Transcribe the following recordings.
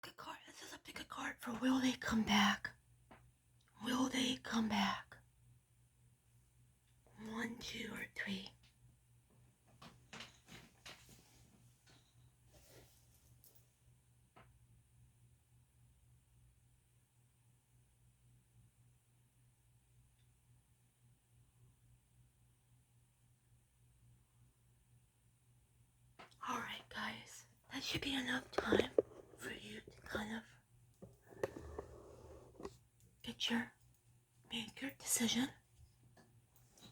Good card. This is a pick a card for will they come back? Will they come back? 1, 2, or 3. Alright guys, that should be enough time for you to kind of make your decision.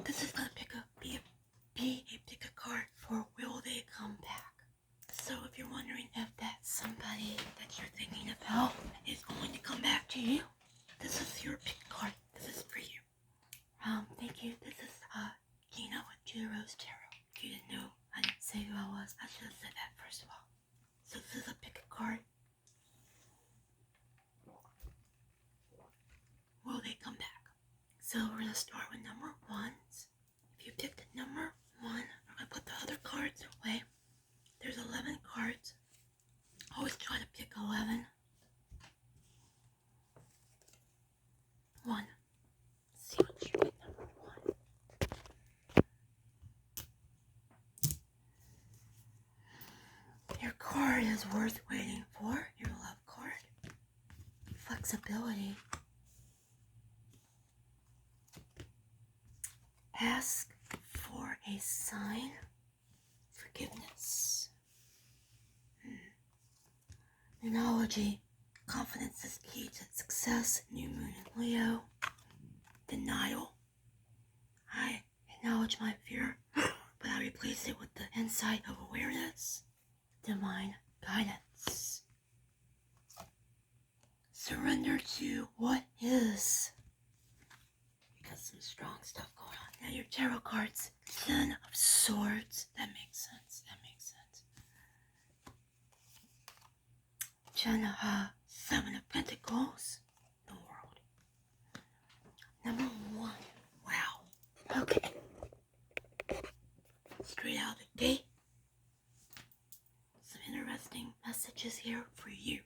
This is gonna be a pick a card for will they come back. So if you're wondering if that's somebody that you're thinking about is going to come back to you, this is your pick card. This is for you. Thank you. This is Gina with Tudor Tarot. If you didn't know, I didn't say who I was. I should have said that first of all. So this is a pick a card. Will they come back? So we're gonna start with number 1s. If you picked number 1, we're gonna put the other cards away. There's 11 cards. Always try to pick 11. 1. Let's see what you pick number 1. Your card is worth waiting for. Your love card. Flexibility. Ask for a sign. Forgiveness. Numerology. Confidence is key to success. New moon in Leo. Denial. I acknowledge my fear, but I replace it with the insight of awareness. Divine guidance. Surrender to what is. You got some strong stuff going on. Now your tarot cards. 10 of Swords. That makes sense. 7 of Pentacles. The World. Number 1. Wow. Okay. Straight out of the gate. Some interesting messages here for you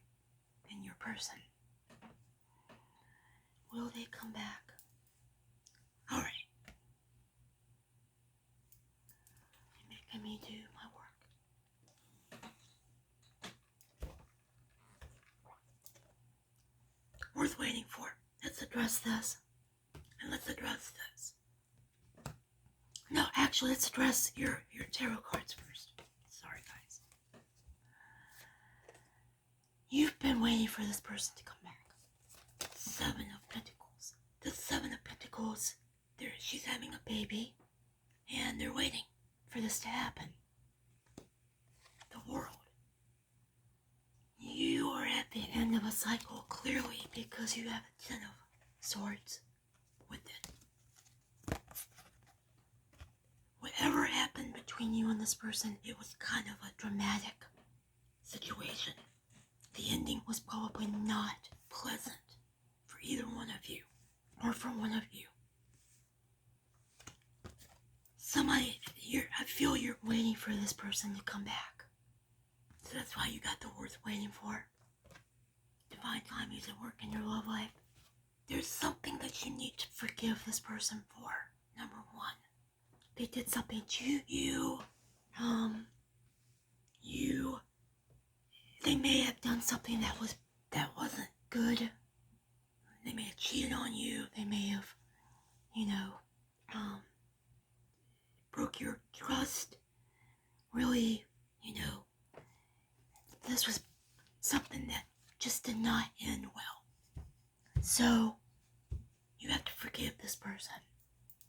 and your person. Will they come back? Alright. You're making me do my work. Worth waiting for. Let's address this. And let's address this. No, actually, let's address your tarot cards first. Sorry, guys. You've been waiting for this person to come back. 7 of Pentacles. The 7 of Pentacles, she's having a baby, and they're waiting for this to happen. The World. You are at the end of a cycle, clearly, because you have a 10 of Swords with it. Whatever happened between you and this person, it was kind of a dramatic situation. The ending was probably not pleasant for either one of you, or for one of you. I feel you're waiting for this person to come back. So that's why you got the worth waiting for. Divine timing is at work in your love life. There's something that you need to forgive this person for. Number 1. They did something to you. They may have done something that wasn't good. They may have cheated on you. They may have, broke your trust. Really, this was something that just did not end well. So, you have to forgive this person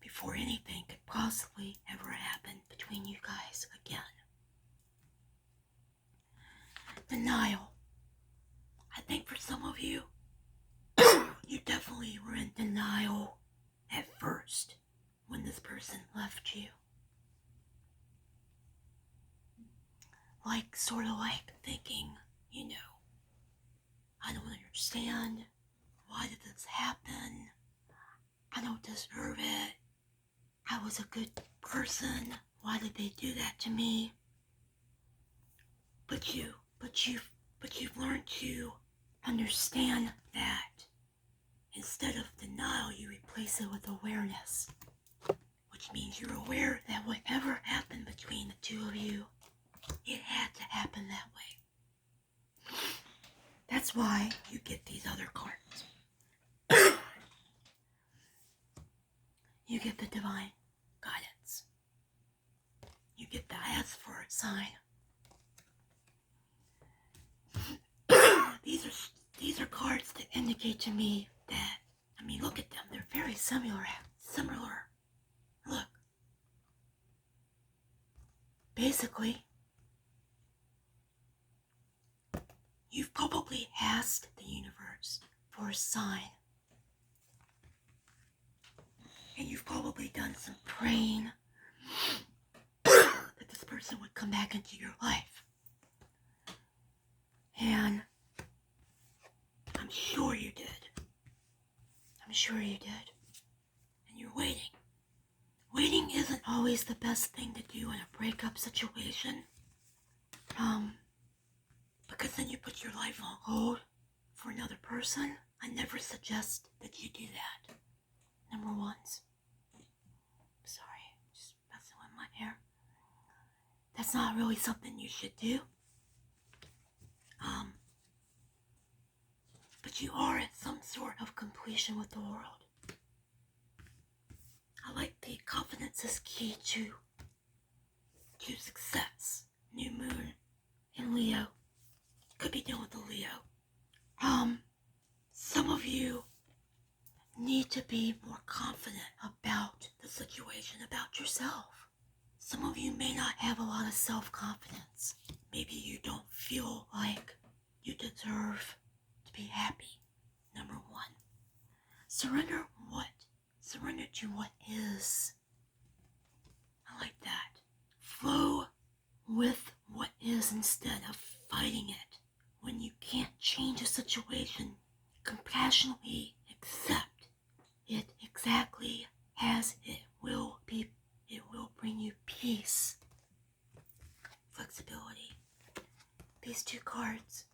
before anything could possibly ever happen between you guys again. Denial. I think for some of you, you definitely were in denial at first when this person left you. Sort of like thinking, I don't understand. Why did this happen? I don't deserve it. I was a good person. Why did they do that to me? But you've learned to understand that instead of denial, you replace it with awareness, which means you're aware that whatever happened between the two of you, it had to happen that way. That's why you get these other cards. You get the divine guidance. You get the ask for a sign. These are cards that indicate to me that, I mean, look at them. They're very similar. Look. Basically, you've probably asked the universe for a sign. And you've probably done some praying that this person would come back into your life. And I'm sure you did. And you're waiting. Waiting isn't always the best thing to do in a breakup situation. Because then you put your life on hold for another person. I never suggest that you do that. Number ones. Sorry, just messing with my hair. That's not really something you should do. But you are at some sort of completion with the world. I like the confidence is key to success. New moon in Leo. Could be dealing with a Leo. Some of you need to be more confident about the situation, about yourself. Some of you may not have a lot of self-confidence. Maybe you don't feel like you deserve to be happy. Number one. Surrender what? Surrender to what is. I like that. Flow with what is instead of fighting it. When you can't change a situation, compassionately accept it exactly as it will be. It will bring you peace, flexibility. These two cards,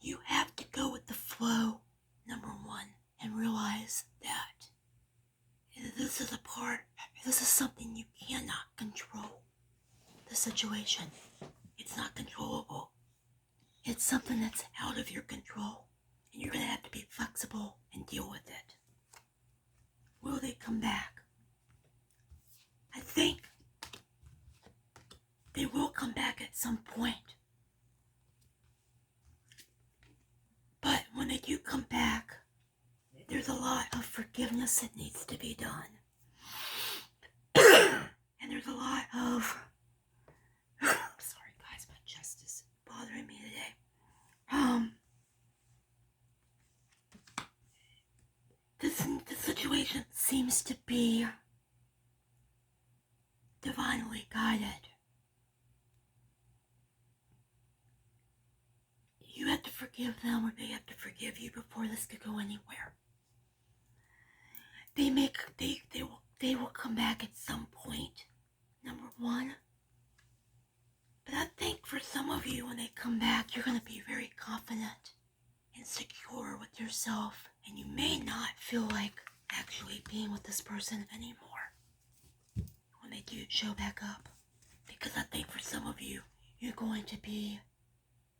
you have to go with the flow, number one, and realize that this is something you cannot control. The situation, it's not controllable. It's something that's out of your control, and you're going to have to be flexible and deal with it. Will they come back? I think they will come back at some point. But when they do come back, there's a lot of forgiveness that needs to be done. And there's a lot of... Sorry guys, my chest is bothering me today. This situation seems to be divinely guided. You have to forgive them or they have to forgive you before this could go anywhere. They will come back at some point, number one. But I think for some of you, when they come back, you're going to be very confident and secure with yourself, and you may not feel like actually being with this person anymore when they do show back up. Because I think for some of you, you're going to be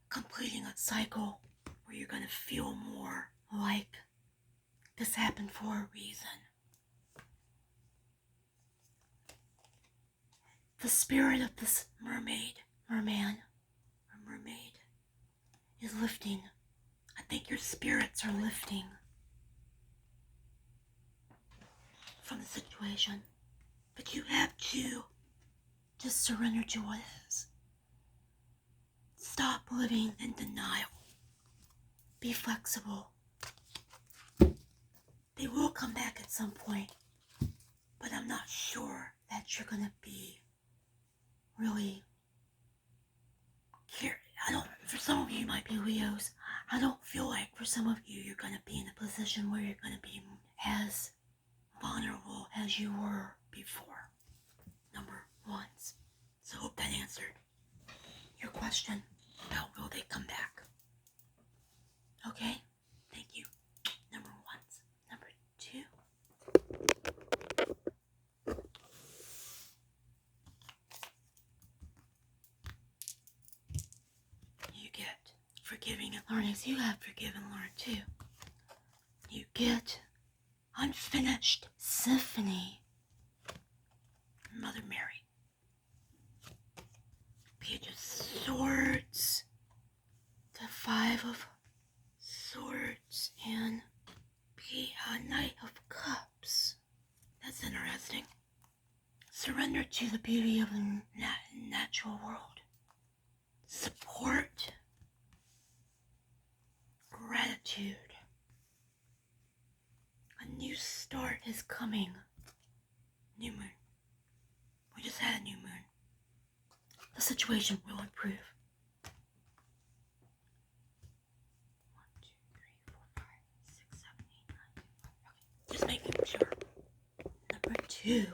completing a cycle where you're going to feel more like this happened for a reason. The spirit of this merman is lifting. I think your spirits are lifting from the situation. But you have to just surrender to what is. Stop living in denial. Be flexible. They will come back at some point, but I'm not sure that you're going to be really care. For some of you, you might be Leos. I don't feel like for some of you, you're going to be in a position where you're going to be as vulnerable as you were before. Number ones. So I hope that answered your question about will they come back. Okay? journeys you have forgive and learn too. You get Unfinished Symphony, Mother Mary. Page of Swords, the Five of Swords, and Knight of Cups. That's interesting. Surrender to the beauty of the natural world. Support. Gratitude. A new start is coming. New moon. We just had a new moon. The situation will improve. 1, 2, 3, 4, 5, 6, 7, 8, 9, 10. Okay, just making sure. Number 2.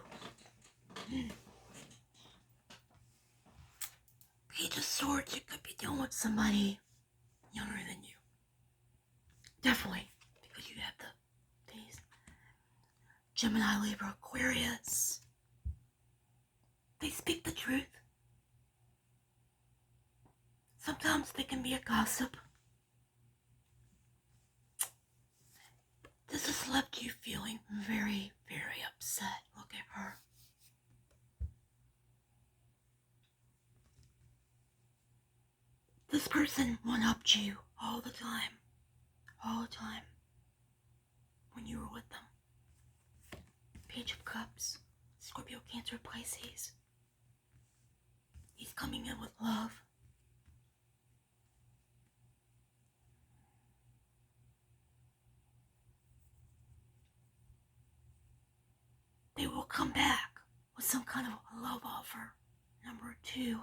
Page of Swords, you could be dealing with somebody younger than you. Definitely, because you have these Gemini, Libra, Aquarius. They speak the truth. Sometimes they can be a gossip. This has left you feeling very, very upset. Look at her. This person one-upped you all the time. All the time. When you were with them. Page of Cups. Scorpio, Cancer, Pisces. He's coming in with love. They will come back with some kind of a love offer. Number 2.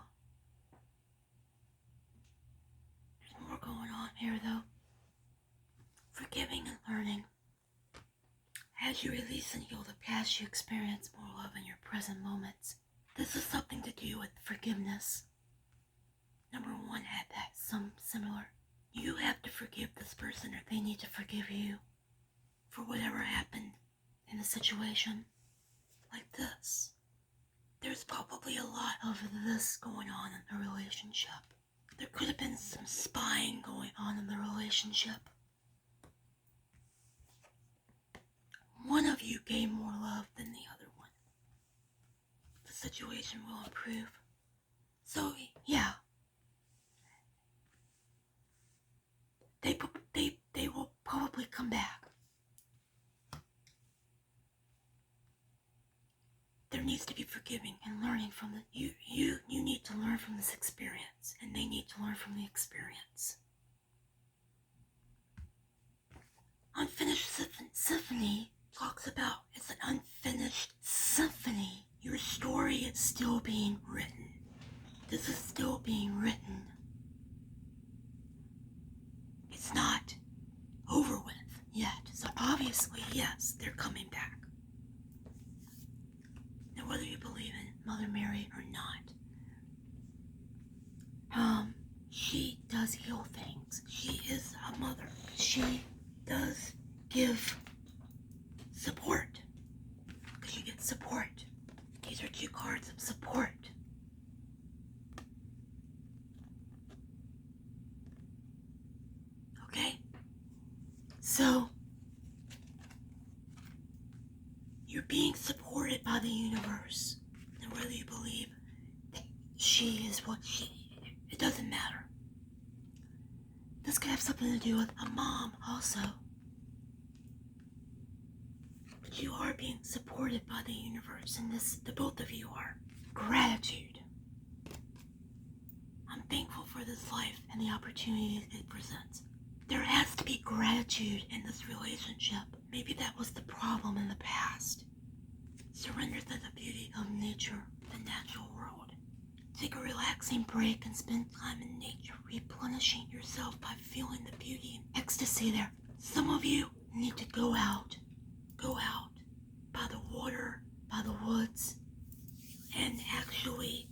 There's more going on here though. Forgiving and learning. As you release and heal the past, you experience more love in your present moments. This is something to do with forgiveness. Number 1 had that, some similar. You have to forgive this person or they need to forgive you for whatever happened in the situation. Like this. There's probably a lot of this going on in the relationship. There could have been some spying going on in the relationship. One of you gave more love than the other one. The situation will improve. So, yeah. They will probably come back. There needs to be forgiving and learning from the you need to learn from this experience, and they need to learn from the experience. Unfinished Symphony talks about it's an unfinished symphony. Your story is still being written. This is still being written. It's not over with yet. So obviously, yes, they're coming back. Now whether you believe in Mother Mary or not, she does heal things. She is a mother. She does give support. Because you get support. These are 2 cards of support. Okay? So, you're being supported by the universe. And whether you believe that she is what she, it doesn't matter. This could have something to do with a mom also. But you are being supported by the universe, and the both of you are. Gratitude. I'm thankful for this life and the opportunities it presents. There has to be gratitude in this relationship. Maybe that was the problem in the past. Surrender to the beauty of nature, the natural world. Take a relaxing break and spend time in nature, replenishing yourself by feeling the beauty and ecstasy there. Some of you need to go out by the water, by the woods, and actually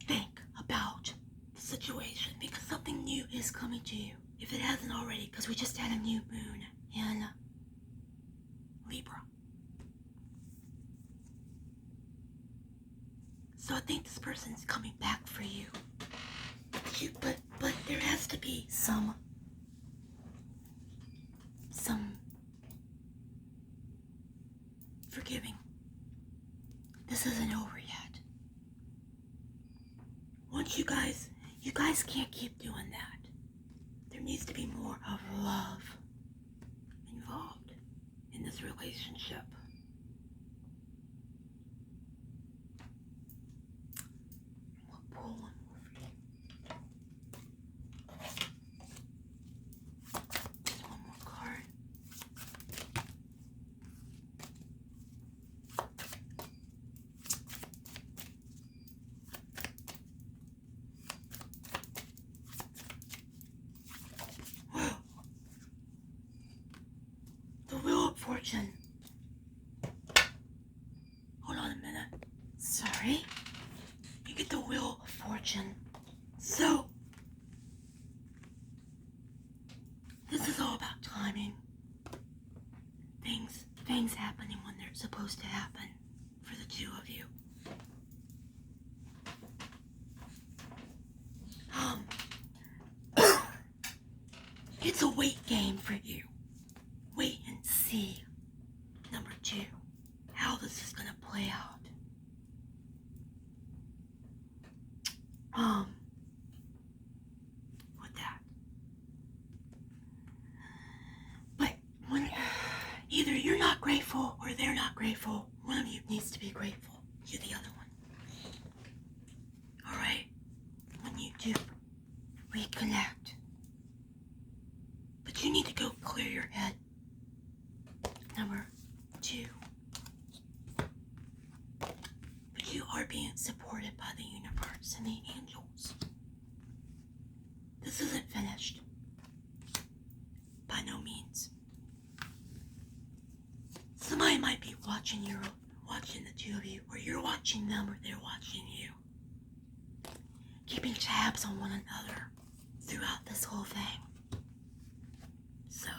think about the situation, because something new is coming to you. If it hasn't already, because we just had a new moon in Libra. So I think this person's coming back for you. but there has to be some forgiving. This isn't over yet. Once you guys can't keep doing that. There needs to be more of love involved in this relationship. We'll pull one more for you. Just one more card. The Wheel of Fortune. Hold on a minute. Sorry. You get the Wheel of Fortune. So, this is all about timing. Things happening when they're supposed to happen for the two of you. It's a wait game for you. Wait and see, number 2, how this is gonna play out. With that. But when either you're not grateful or they're not grateful, one of you needs to be grateful to the other one. Alright? When you do, reconnect. But you need to go clear your head. Number 2. But you are being supported by the universe and the angels. This isn't finished. By no means. Somebody might be watching the two of you, or you're watching them, or they're watching you. Keeping tabs on one another throughout this whole thing. So,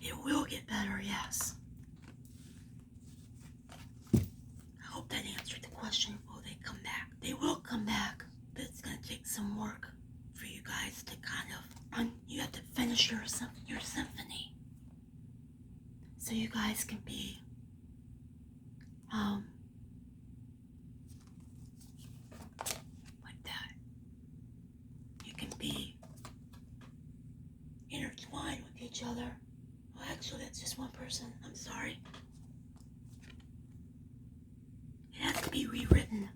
it will get better, yes. I hope that answered the question. Will they come back? They will come back, but it's going to take some work for you guys to kind of... You have to finish your symphony. So you guys can be... like that. You can be intertwined with each other. Well, actually, that's just one person. I'm sorry. It has to be rewritten.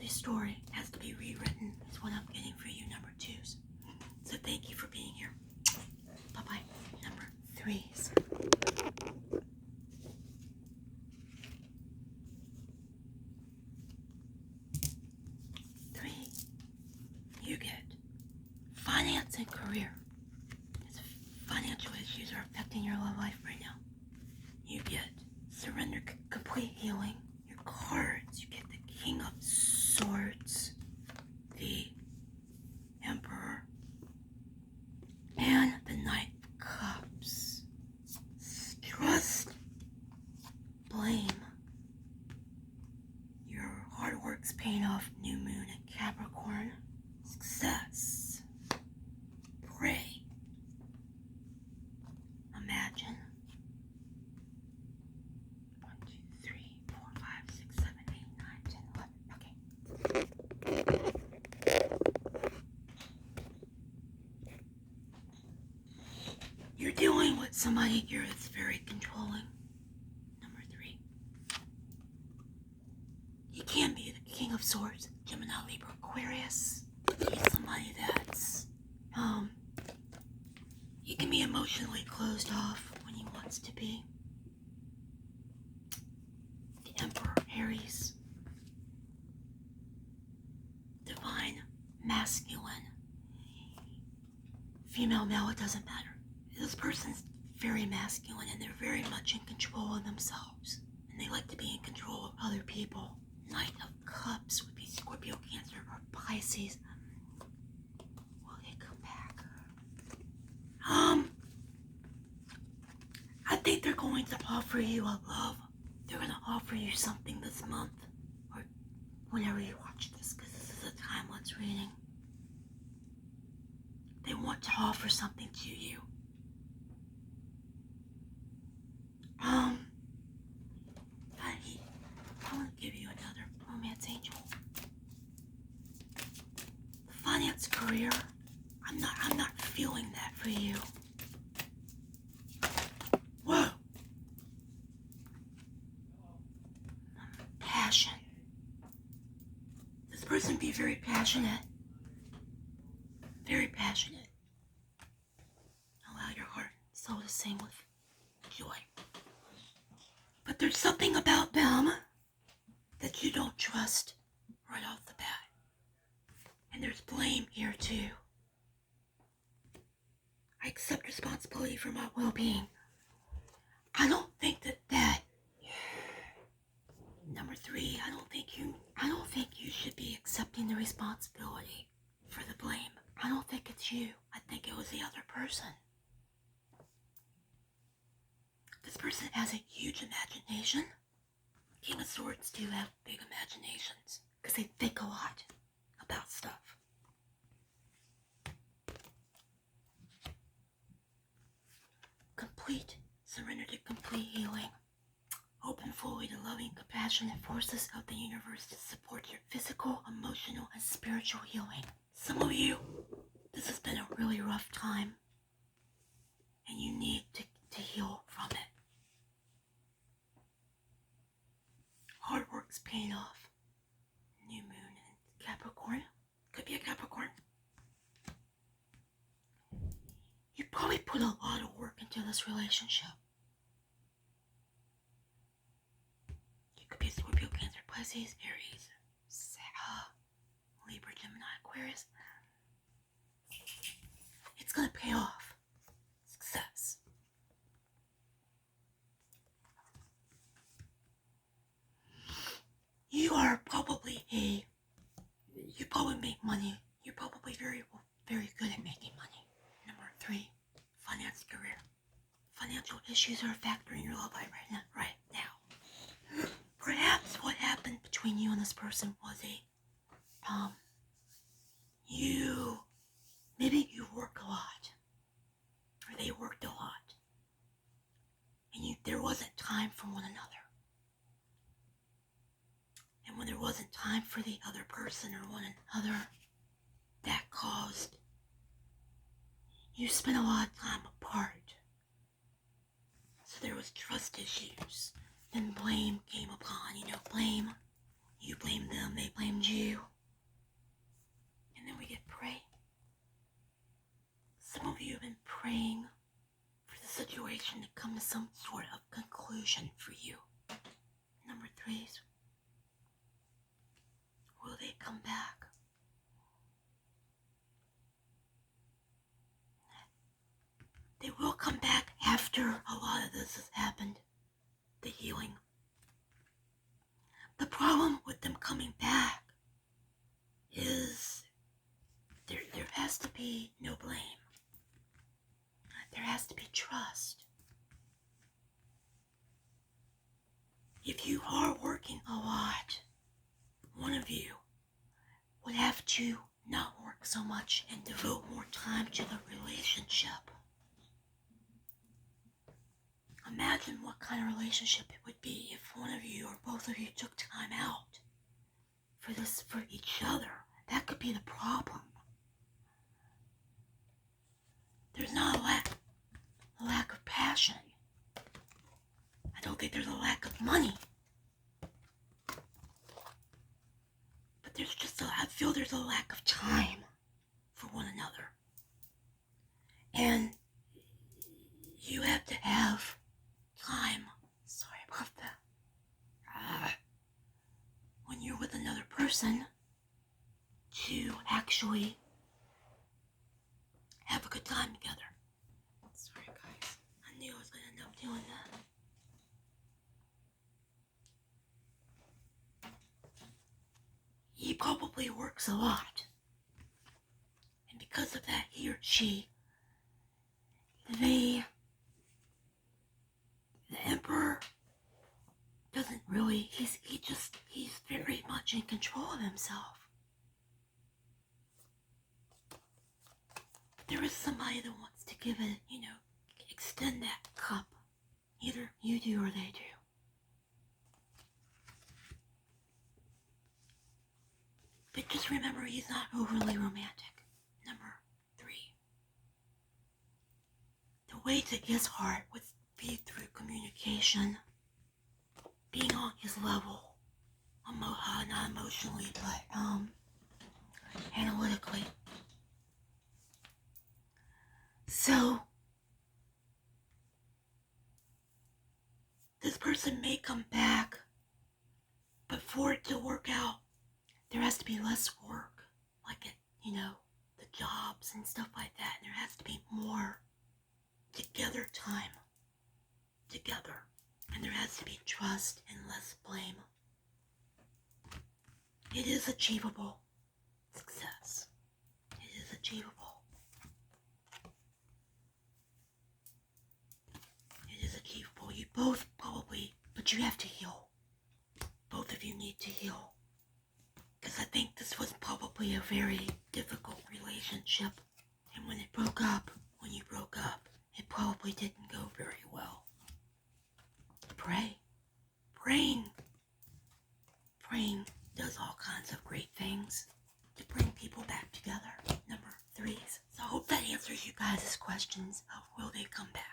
The story has to be rewritten. Is what I'm getting for you, number 2s. So thank you for being here. Bye-bye. Number 3s. 3. You get finance and career. Financial issues are affecting your love life right now. You get surrender, complete healing. Your cards, you get the King of Swords, the Emperor, and the Knight of Cups. Trust, blame. Your hard work's paying off. New Moon and Capricorn. Success. Pray. Imagine. 1, 2, 3, 4, 5, 6, 7, 8, 9, 10, 11. Okay. You're dealing with somebody here that's very controlling. Number 3. You can be the King of Swords, Gemini, Libra, Aquarius. He's somebody that's, he can be emotionally closed off when he wants to be. The Emperor, Aries. Divine, masculine. Female, male, it doesn't matter. This person's very masculine and they're very much in control of themselves. And they like to be in control of other people. Knight of Cups would be Scorpio, Cancer, or Pisces. Will they come back? I think they're going to offer you a love. They're going to offer you something this month. Or whenever you watch this, because this is a timeless reading. They want to offer something to you. I want to give you another romance angel. Finance career. I'm not feeling that for you. Whoa. Passion. This person be very passionate. Very passionate. Allow your heart and soul to sing with joy. But there's something about them that you don't trust right off the bat. And there's blame here too. I accept responsibility for my well-being. I don't think that number 3, I don't think you should be accepting the responsibility for the blame. I don't think it's you. I think it was the other person. This person has a huge imagination. King of Swords do have big imaginations because they think a lot about stuff. Complete. Surrender to complete healing. Open fully to loving, compassionate forces of the universe to support your physical, emotional, and spiritual healing. Some of you, this has been a really rough time, and you need to heal from it. Hard work's paying off. New moon in Capricorn. Could be a Capricorn. You probably put a lot of work into this relationship. You could be Scorpio, Cancer, Pisces, Aries, Libra, Gemini, Aquarius. It's gonna pay off. Success. You probably make money. You're probably very good at making money. Number 3, finance career. Financial issues are a factor in your love life right now. Perhaps what happened between you and this person was maybe you work a lot, or they worked a lot, and there wasn't time for one another. And when there wasn't time for the other person or one another, that caused you spent a lot of time apart. So there was trust issues. Then blame came upon, blame. You blamed them, they blamed you. And then we get pray. Some of you have been praying for the situation to come to some sort of conclusion for you. Number 3s. Will they come back? They will come back after a lot of this has happened. The healing. The problem with them coming back is there has to be no blame. There has to be trust. If you are working a lot, one of you would have to not work so much and devote more time to the relationship. Imagine what kind of relationship it would be if one of you or both of you took time out for each other. That could be the problem. There's not a lack of passion. I don't think there's a lack of money. But I feel there's a lack of time for one another. And you have to have time. Sorry about that. When you're with another person to actually have a good time together. Sorry guys, I knew I was going to end up doing that. He probably works a lot. And because of that, he or she, the Emperor doesn't really, he's very much in control of himself. There is somebody that wants to give it, extend that cup. Either you do or they do. But just remember, he's not overly romantic. Number 3. The way to his heart would be through communication. Being on his level. Not emotionally, but analytically. So, this person may come back, but for it to work out, there has to be less work, like at, the jobs and stuff like that. And there has to be more together time, together. And there has to be trust and less blame. It is achievable. Success. It is achievable. It is achievable. You both probably, but you have to heal. Both of you need to heal. Because I think this was probably a very difficult relationship. And when you broke up, it probably didn't go very well. Pray. Praying does all kinds of great things to bring people back together. Number 3s. So I hope that answers you guys' questions of will they come back.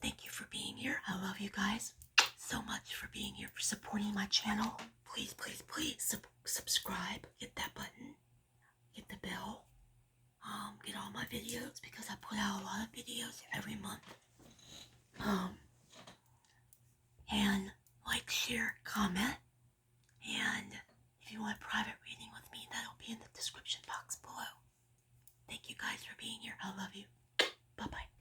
Thank you for being here. I love you guys so much for being here, for supporting my channel. Please subscribe. Hit that button. Hit the bell. Get all my videos because I put out a lot of videos every month. And like, share, comment. And if you want a private reading with me, that'll be in the description box below. Thank you guys for being here. I love you. Bye-bye.